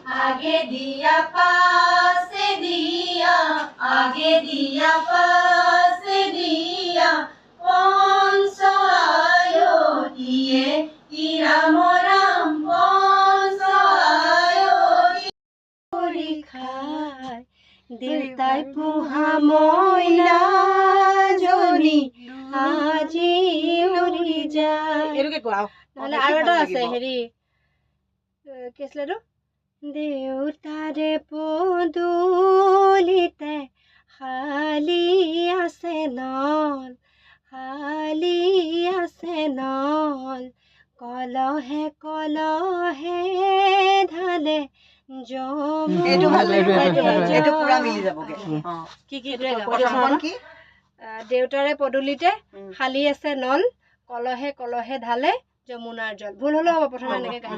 आगे दिया पास दिया, आगे दिया पास दिया, कौन सा आयो दिए राम राम, कौन सा आयो दिए खाय देउताई पोहा मयना जनी আজি উৰি যায়। এৰকে কোৱা নহলে আৰু এটা আছে হেৰি কি আছিলে এইটো দেউতাৰে পদূলিতে শালি আছে নল, শালি আছে নল, কলহে কলহে ঢালে এইটো ভাল এইটো পুৰা মিলি যাবগে কি কি প্ৰথমখন কি দেউতাৰে পদূলিতে শালি আছে নল, কলহে কলহে ঢালে যমুনাৰ জল। ভুল হলেও হ'ব প্ৰথমে এনেকে গাই